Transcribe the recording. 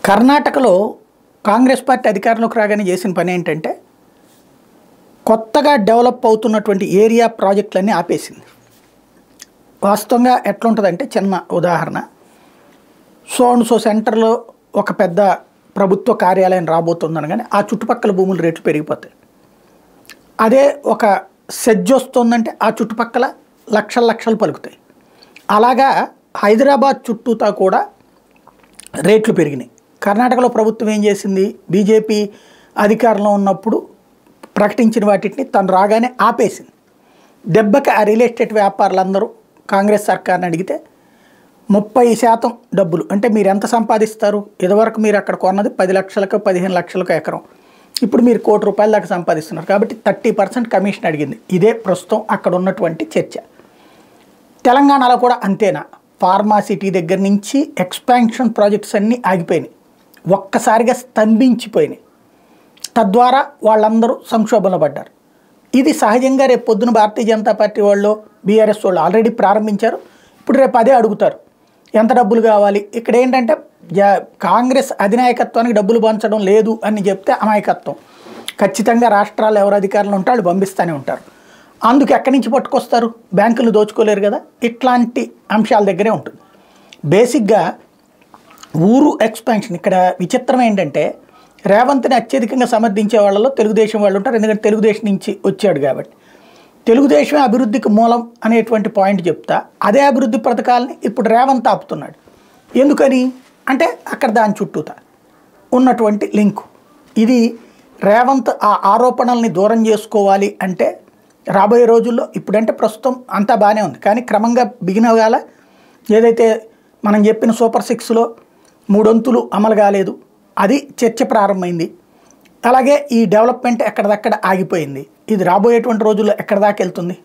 కర్ణాటకలో కాంగ్రెస్ పార్టీ అధికారంలోకి రాగానే చేసిన పని ఏంటంటే కొత్తగా డెవలప్ అవుతున్నటువంటి ఏరియా ప్రాజెక్టులన్నీ ఆపేసింది. వాస్తవంగా ఎట్లుంటుందంటే చిన్న ఉదాహరణ, సో సెంటర్లో ఒక పెద్ద ప్రభుత్వ కార్యాలయం రాబోతుందనగానే ఆ చుట్టుపక్కల భూముల రేట్లు పెరిగిపోతాయి. అదే ఒక సెజ్ వస్తుందంటే ఆ చుట్టుపక్కల లక్షలు పలుకుతాయి. అలాగా హైదరాబాద్ చుట్టూతా కూడా రేట్లు పెరిగినాయి. కర్ణాటకలో ప్రభుత్వం ఏం చేసింది, బీజేపీ అధికారంలో ఉన్నప్పుడు ప్రకటించిన వాటిని తను రాగానే ఆపేసింది. దెబ్బకి ఆ రియల్ ఎస్టేట్ వ్యాపారులందరూ కాంగ్రెస్ సర్కార్ని అడిగితే 30% డబ్బులు అంటే మీరు ఎంత సంపాదిస్తారు, ఇదివరకు మీరు అక్కడ కొన్నది 10 లక్షలకు 15 లక్షలకు ఎకరం, ఇప్పుడు మీరు ₹1 కోటి దాకా సంపాదిస్తున్నారు కాబట్టి 30% కమిషన్ అడిగింది. ఇదే ప్రస్తుతం అక్కడ ఉన్నటువంటి చర్చ. తెలంగాణలో కూడా అంతేనా, ఫార్మా సిటీ దగ్గర నుంచి ఎక్స్పాన్షన్ ప్రాజెక్ట్స్ అన్నీ ఆగిపోయినాయి, ఒక్కసారిగా స్తంభించిపోయినాయి. తద్వారా వాళ్ళందరూ సంక్షోభంలో పడ్డారు. ఇది సహజంగా రేపు పొద్దున భారతీయ జనతా పార్టీ వాళ్ళు బీఆర్ఎస్ వాళ్ళు ఆల్రెడీ ప్రారంభించారు. ఇప్పుడు రేపు అదే అడుగుతారు, ఎంత డబ్బులు కావాలి. ఇక్కడ ఏంటంటే కాంగ్రెస్ అధినాయకత్వానికి డబ్బులు పంచడం లేదు అని చెప్తే అమాయకత్వం. ఖచ్చితంగా రాష్ట్రాలు ఎవరు అధికారులు ఉంటే వాళ్ళు పంపిస్తూనే ఉంటారు. అందుకు ఎక్కడి నుంచి పట్టుకొస్తారు, బ్యాంకులు దోచుకోలేరు కదా. ఇట్లాంటి అంశాల దగ్గరే ఉంటుంది. బేసిక్గా ఊరు ఎక్స్పాన్షన్ ఇక్కడ విచిత్రం ఏంటంటే రేవంత్ని అత్యధికంగా సమర్థించే వాళ్ళలో తెలుగుదేశం వాళ్ళు ఉంటారు. ఎందుకంటే తెలుగుదేశం నుంచి వచ్చాడు కాబట్టి. తెలుగుదేశమే అభివృద్ధికి మూలం అనేటువంటి పాయింట్ చెప్తా, అదే అభివృద్ధి పథకాలని ఇప్పుడు రేవంత్ ఆపుతున్నాడు. ఎందుకని అంటే అక్కడ దాని చుట్టూతా ఉన్నటువంటి లింకు. ఇది రేవంత్ ఆ ఆరోపణల్ని దూరం చేసుకోవాలి అంటే రాబోయే రోజుల్లో, ఇప్పుడంటే ప్రస్తుతం అంతా బాగానే ఉంది కానీ క్రమంగా బిగినగాల ఏదైతే మనం చెప్పిన సూపర్ 6లో 3 వంతులు అమలు కాలేదు, అది చర్చ ప్రారంభమైంది. అలాగే ఈ డెవలప్మెంట్ ఎక్కడిదక్కడ ఆగిపోయింది. ఇది రాబోయేటువంటి రోజుల్లో ఎక్కడి దాకా వెళ్తుంది.